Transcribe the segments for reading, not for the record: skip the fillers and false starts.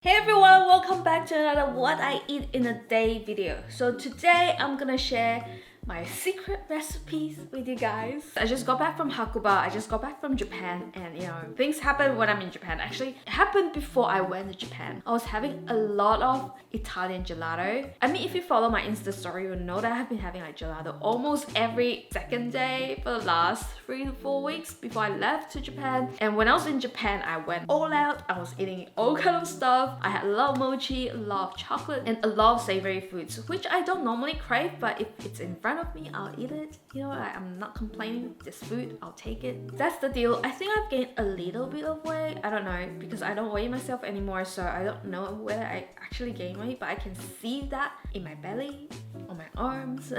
Hey everyone, welcome back to another What I Eat in a Day video. So today I'm gonna share my secret recipes with you guys. I just got back from Hakuba, I just got back from Japan, and things happen when I'm in Japan. Actually, it happened before I went to Japan. I was having a lot of Italian gelato. I mean, if you follow my Insta story, you'll know that I have been having like gelato almost every second day for the last 3 to 4 weeks before I left to Japan. And when I was in Japan, I went all out. I was eating all kind of stuff. I had a lot of mochi, a lot of chocolate, and a lot of savory foods, which I don't normally crave, but if it's in front of me, I'll eat it. I'm not complaining. This food, I'll take it. That's the deal. I think I've gained a little bit of weight. I don't know, because I don't weigh myself anymore, so I don't know whether I actually gained weight, but I can see that in my belly, on my arms.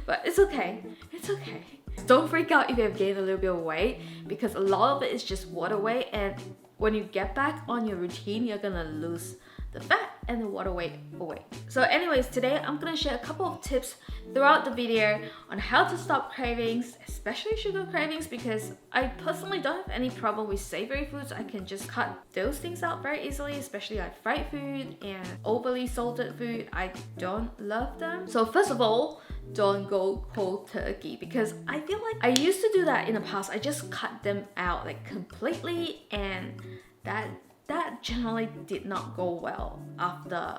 But it's okay. It's okay. Don't freak out if you have gained a little bit of weight, because a lot of it is just water weight, and when you get back on your routine, you're gonna lose the fat and the water weight away. So anyways, today I'm gonna share a couple of tips throughout the video on how to stop cravings, especially sugar cravings, because I personally don't have any problem with savory foods. I can just cut those things out very easily, especially like fried food and overly salted food. I don't love them. So first of all, don't go cold turkey, because I feel like I used to do that in the past. I just cut them out like completely, and that generally did not go well. After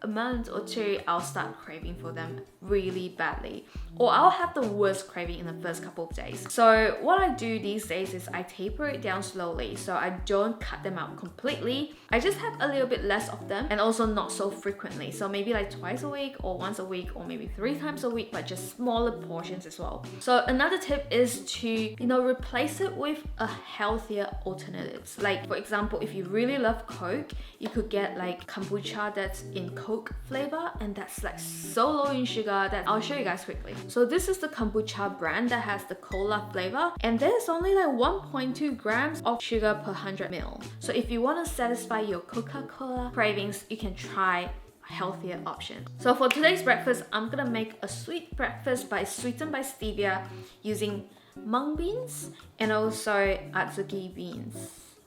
a month or two, I'll start craving for them really badly, or I'll have the worst craving in the first couple of days. So what I do these days is I taper it down slowly, so I don't cut them out completely. I just have a little bit less of them, and also not so frequently, so maybe like twice a week or once a week or maybe 3 times a week, but just smaller portions as well. So another tip is to replace it with a healthier alternatives. Like for example, if you really love Coke, you could get like kombucha that's in Coke flavor, and that's like so low in sugar that I'll show you guys quickly. So this is the kombucha brand that has the cola flavor, and there's only like 1.2 grams of sugar per 100 ml. So if you want to satisfy your Coca-Cola cravings, you can try a healthier option. So for today's breakfast, I'm gonna make a sweet breakfast sweetened by stevia using mung beans and also atsuki beans,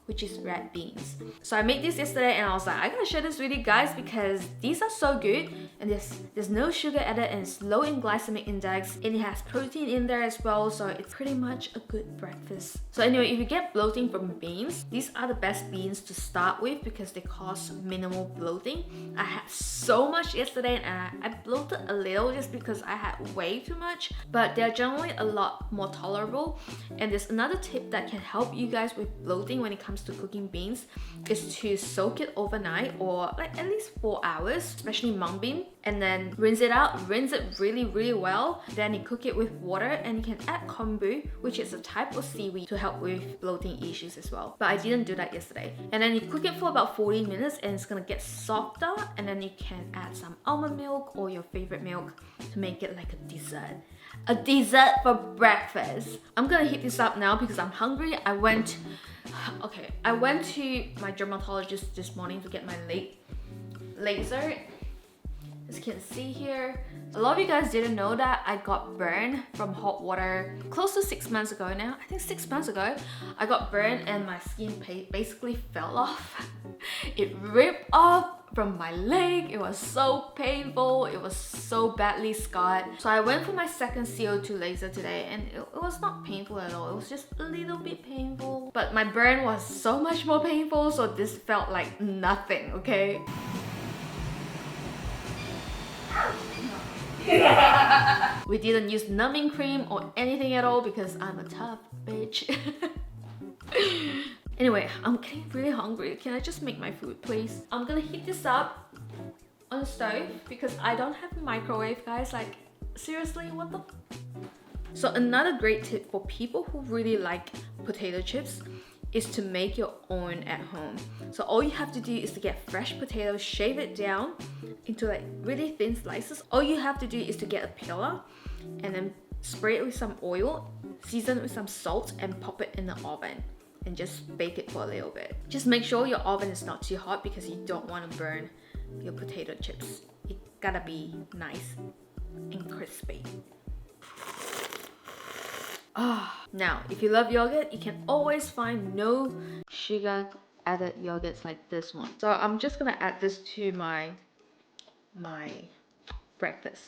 which is red beans. So I made this yesterday, and I was like, I gotta share this with you guys because these are so good, and there's no sugar added, and it's low in glycemic index, and it has protein in there as well, so it's pretty much a good breakfast. So anyway, if you get bloating from beans, these are the best beans to start with because they cause minimal bloating. I had so much yesterday, and I bloated a little just because I had way too much, but they're generally a lot more tolerable. And there's another tip that can help you guys with bloating when it comes to cooking beans, is to soak it overnight, or like at least 4 hours, especially mung bean, and then rinse it really well. Then you cook it with water, and you can add kombu, which is a type of seaweed, to help with bloating issues as well. But I didn't do that yesterday. And then you cook it for about 40 minutes, and it's gonna get softer, and then you can add some almond milk or your favorite milk to make it like a dessert. A dessert for breakfast. I'm gonna heat this up now because I'm hungry. I went to my dermatologist this morning to get my laser. As you can see here, a lot of you guys didn't know that I got burned from hot water close to 6 months ago now. I think 6 months ago, I got burned and my skin basically fell off. It ripped off from my leg. It was so painful. It was so badly scarred. So I went for my second CO2 laser today, and it was not painful at all. It was just a little bit painful. But my burn was so much more painful, so this felt like nothing, okay? We didn't use numbing cream or anything at all because I'm a tough bitch. Anyway, I'm getting really hungry. Can I just make my food, please? I'm gonna heat this up on the stove because I don't have a microwave, guys. Like, seriously, what the... So another great tip for people who really like potato chips is to make your own at home. So all you have to do is to get fresh potatoes, shave it down into like really thin slices. All you have to do is to get a peeler and then spray it with some oil, season it with some salt, and pop it in the oven and just bake it for a little bit. Just make sure your oven is not too hot because you don't want to burn your potato chips. It gotta be nice and crispy. Now, if you love yogurt, you can always find no sugar added yogurts like this one. So I'm just gonna add this to my breakfast.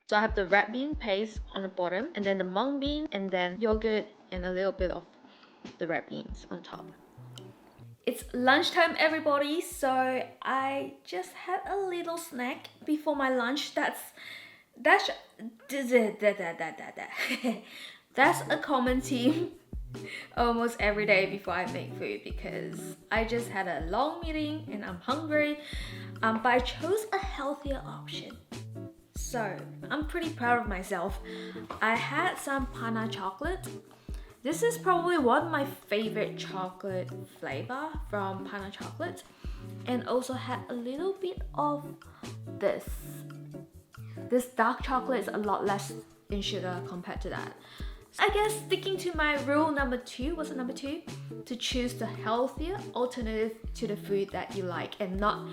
So I have the red bean paste on the bottom, and then the mung bean, and then yogurt, and a little bit of the red beans on top. It's lunchtime, everybody, so I just had a little snack before my lunch. That's that's a common theme almost every day before I make food, because I just had a long meeting and I'm hungry, but I chose a healthier option. So I'm pretty proud of myself. I had some panna chocolate. This is probably one of my favorite chocolate flavor from panna chocolate, and also had a little bit of this. This dark chocolate is a lot less in sugar compared to that. I guess sticking to my rule number 2, what's the number 2? To choose the healthier alternative to the food that you like, and not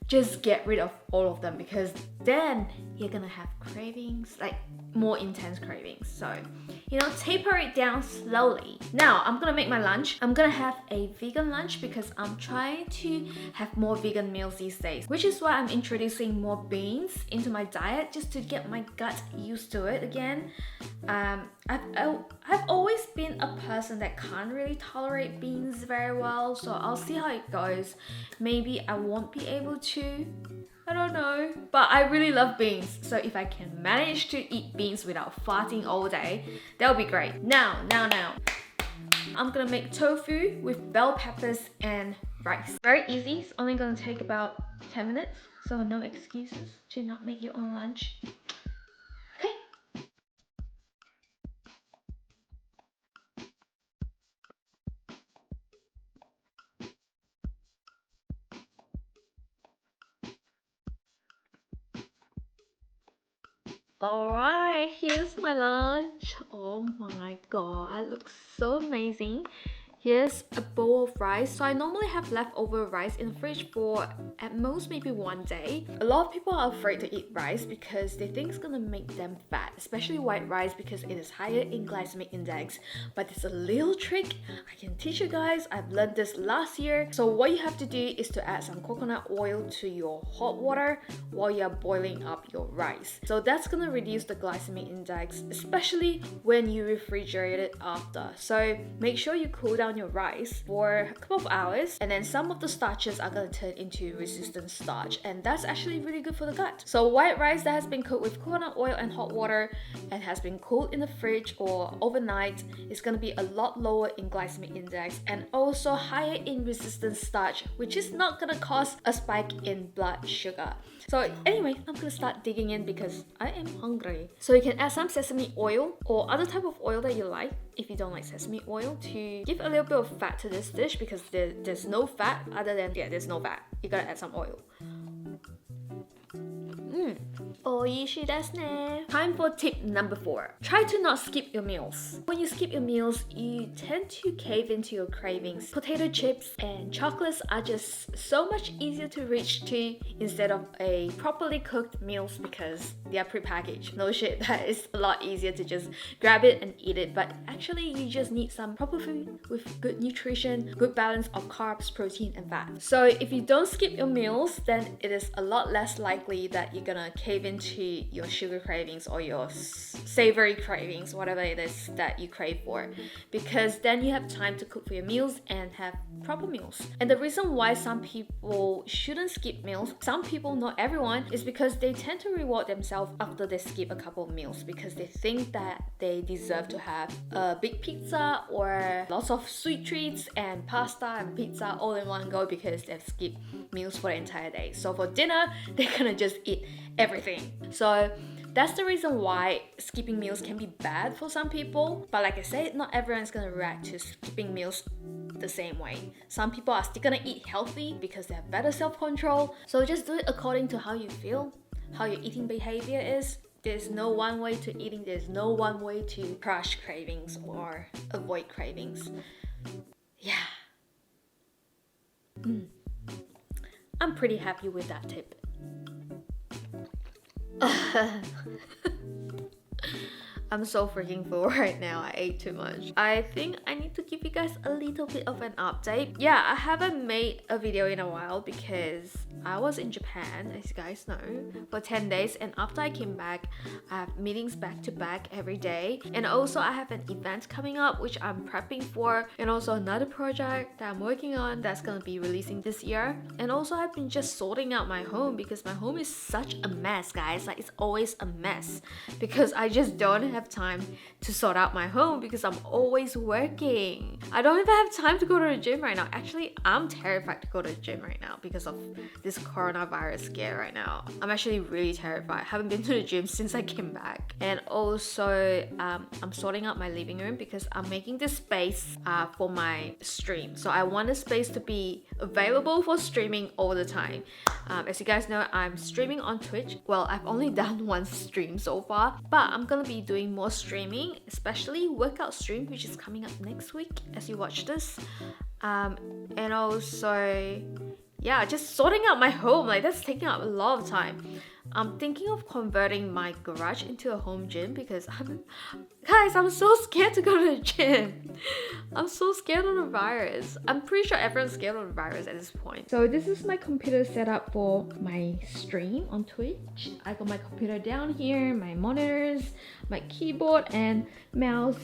just get rid of all of them, because then you're gonna have cravings, like more intense cravings. So, you know, taper it down slowly. Now, I'm gonna make my lunch. I'm gonna have a vegan lunch because I'm trying to have more vegan meals these days, which is why I'm introducing more beans into my diet, just to get my gut used to it again. I've always been a person that can't really tolerate beans very well, so I'll see how it goes. Maybe I won't be able to, I don't know, but I really love beans, so if I can manage to eat beans without farting all day, that would be great. Now, I'm gonna make tofu with bell peppers and rice. Very easy, it's only gonna take about 10 minutes, so no excuses to not make your own lunch. Okay. Alright, here's my lunch. Oh my god, it looks so amazing. Here's a bowl of rice. So I normally have leftover rice in the fridge for at most maybe one day. A lot of people are afraid to eat rice because they think it's gonna make them fat, especially white rice, because it is higher in glycemic index. But there's a little trick I can teach you guys. I've learned this last year. So what you have to do is to add some coconut oil to your hot water while you're boiling up your rice. So that's gonna reduce the glycemic index, especially when you refrigerate it after. So make sure you cool down your rice for a couple of hours, and then some of the starches are going to turn into resistant starch, and that's actually really good for the gut. So white rice that has been cooked with coconut oil and hot water and has been cooled in the fridge or overnight is going to be a lot lower in glycemic index and also higher in resistant starch, which is not going to cause a spike in blood sugar. So anyway, I'm gonna start digging in because I am hungry. So you can add some sesame oil or other type of oil that you like if you don't like sesame oil, to give a little bit of fat to this dish, because there's no fat other than, there's no fat. You gotta add some oil. Oishi desu ne. Time for tip number 4. Try to not skip your meals. When you skip your meals, you tend to cave into your cravings. Potato chips and chocolates are just so much easier to reach to instead of a properly cooked meals, because they are prepackaged. No shit, that is a lot easier to just grab it and eat it, but actually you just need some proper food with good nutrition, good balance of carbs, protein and fat. So if you don't skip your meals, then it is a lot less likely that you're gonna cave into your sugar cravings or your savory cravings, whatever it is that you crave for, because then you have time to cook for your meals and have proper meals. And the reason why some people shouldn't skip meals, some people, not everyone, is because they tend to reward themselves after they skip a couple of meals, because they think that they deserve to have a big pizza or lots of sweet treats and pasta and pizza all in one go because they've skipped meals for the entire day. So for dinner, they're gonna just eat everything. So that's the reason why skipping meals can be bad for some people. But like I said, not everyone's gonna react to skipping meals the same way. Some people are still gonna eat healthy because they have better self-control. So just do it according to how you feel, how your eating behavior is. There's no one way to eating, there's no one way to crush cravings or avoid cravings. Yeah. I'm pretty happy with that tip. I'm so freaking full right now. I ate too much. I think I need to give you guys a little bit of an update. Yeah, I haven't made a video in a while because I was in Japan, as you guys know, for 10 days, and after I came back, I have meetings back to back every day, and also I have an event coming up which I'm prepping for, and also another project that I'm working on that's gonna be releasing this year. And also I've been just sorting out my home because my home is such a mess, guys. Like, it's always a mess because I just don't have time to sort out my home because I'm always working. I don't even have time to go to the gym right now. Actually, I'm terrified to go to the gym right now because of this coronavirus scare right now. I'm actually really terrified. I haven't been to the gym since I came back. And also, I'm sorting out my living room because I'm making this space for my stream. So I want the space to be available for streaming all the time. As you guys know, I'm streaming on Twitch. Well, I've only done one stream so far, but I'm gonna be doing more streaming, especially workout stream, which is coming up next week as you watch this. And also, yeah, just sorting out my home, like that's taking up a lot of time. I'm thinking of converting my garage into a home gym because I'm so scared to go to the gym. I'm so scared of the virus. I'm pretty sure everyone's scared of the virus at this point. So this is my computer setup for my stream on Twitch. I got my computer down here, my monitors, my keyboard and mouse,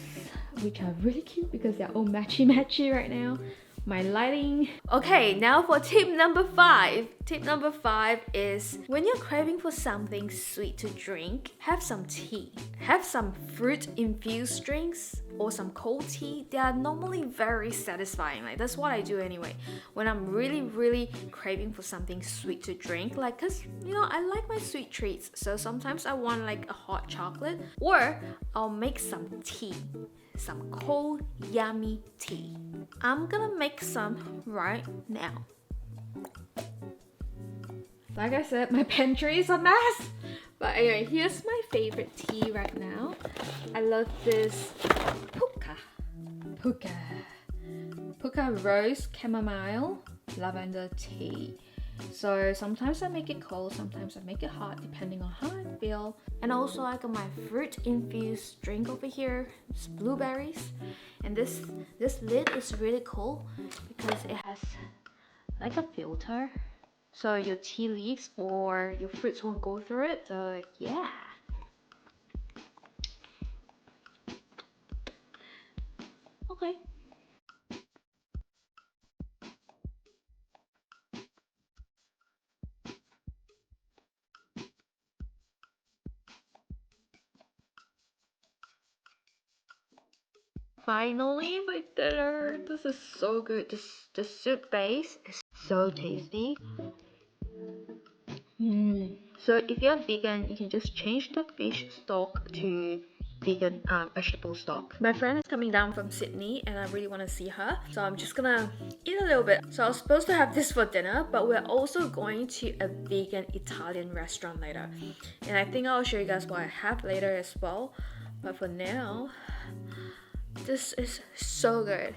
which are really cute because they're all matchy right now. My lighting. Okay, now for tip number 5. Tip number 5 is when you're craving for something sweet to drink, have some tea. Have some fruit infused drinks or some cold tea. They are normally very satisfying. Like, that's what I do anyway. When I'm really craving for something sweet to drink, like, cause you know, I like my sweet treats. So sometimes I want like a hot chocolate, or I'll make some tea. Some cold, yummy tea. I'm gonna make some right now. Like I said, my pantry is a mess. But anyway, here's my favorite tea right now. I love this Puka Rose Chamomile Lavender Tea. So sometimes I make it cold, sometimes I make it hot, depending on how I feel. And also I got my fruit infused drink over here. It's blueberries. And this lid is really cool because it has like a filter. So your tea leaves or your fruits won't go through it. So yeah. Okay. Finally, my dinner. This is so good. The soup base is so tasty. So if you're vegan, you can just change the fish stock to vegan vegetable stock. My friend is coming down from Sydney and I really want to see her, so I'm just gonna eat a little bit. So I was supposed to have this for dinner, but we're also going to a vegan Italian restaurant later, and I think I'll show you guys what I have later as well. But for now, this is so good.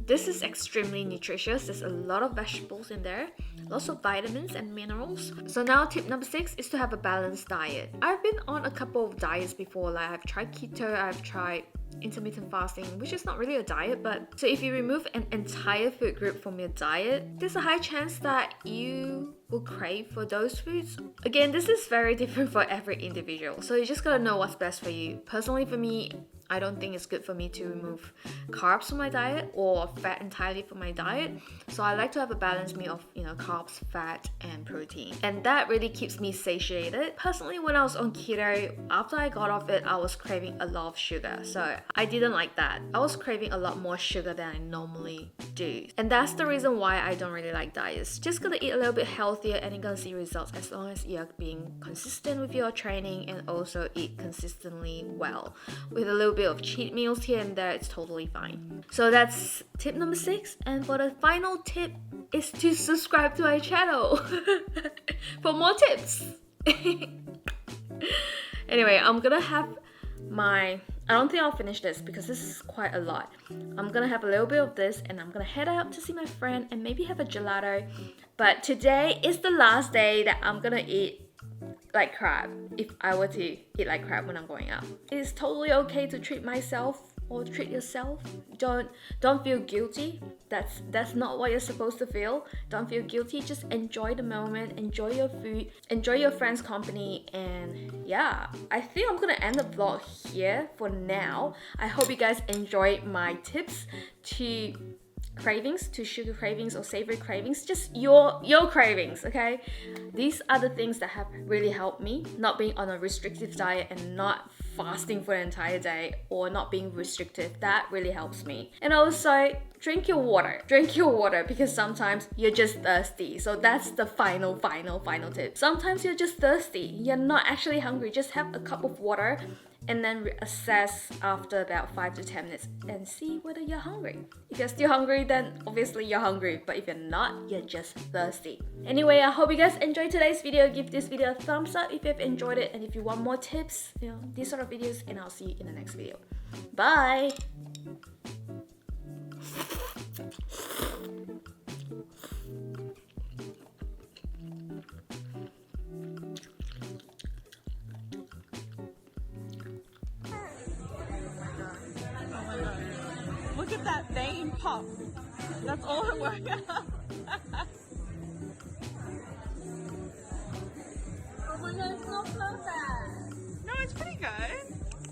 This is extremely nutritious. There's a lot of vegetables in there, lots of vitamins and minerals. So now tip number 6 is to have a balanced diet. I've been on a couple of diets before, like I've tried keto, I've tried intermittent fasting, which is not really a diet, but so if you remove an entire food group from your diet, there's a high chance that you will crave for those foods. Again, this is very different for every individual, so you just gotta know what's best for you. Personally, for me, I don't think it's good for me to remove carbs from my diet or fat entirely from my diet. So I like to have a balanced meal of, carbs, fat, and protein. And that really keeps me satiated. Personally, when I was on keto, after I got off it, I was craving a lot of sugar. So I didn't like that. I was craving a lot more sugar than I normally do. And that's the reason why I don't really like diets. Just gonna eat a little bit healthier and you're gonna see results as long as you're being consistent with your training and also eat consistently well. With a little bit of cheat meals here and there, it's totally fine. So that's tip number 6, and for the final tip is to subscribe to my channel for more tips. Anyway, I'm gonna have my I don't think I'll finish this because this is quite a lot. I'm gonna have a little bit of this and I'm gonna head out to see my friend and maybe have a gelato. But today is the last day that I'm gonna eat like crab, if I were to eat like crab when I'm going out. It's totally okay to treat myself or treat yourself. Don't feel guilty. That's not what you're supposed to feel. Don't feel guilty. Just enjoy the moment, enjoy your food, enjoy your friends' company, and yeah, I think I'm gonna end the vlog here for now. I hope you guys enjoyed my tips to cravings, to sugar cravings or savory cravings, just your cravings, okay? These are the things that have really helped me, not being on a restrictive diet and not fasting for the entire day or not being restrictive. That really helps me. And also drink your water because sometimes you're just thirsty. So that's the final tip. Sometimes you're just thirsty, you're not actually hungry. Just have a cup of water and then assess after about 5 to 10 minutes and see whether you're hungry. If you're still hungry, then obviously you're hungry, but if you're not, you're just thirsty. Anyway, I hope you guys enjoyed today's video. Give this video a thumbs up if you've enjoyed it, and if you want more tips, you know, these sort of videos, and I'll see you in the next video. Bye! Look at that vein pop. That's all it works. Oh my god, it's not perfect. No, it's pretty good.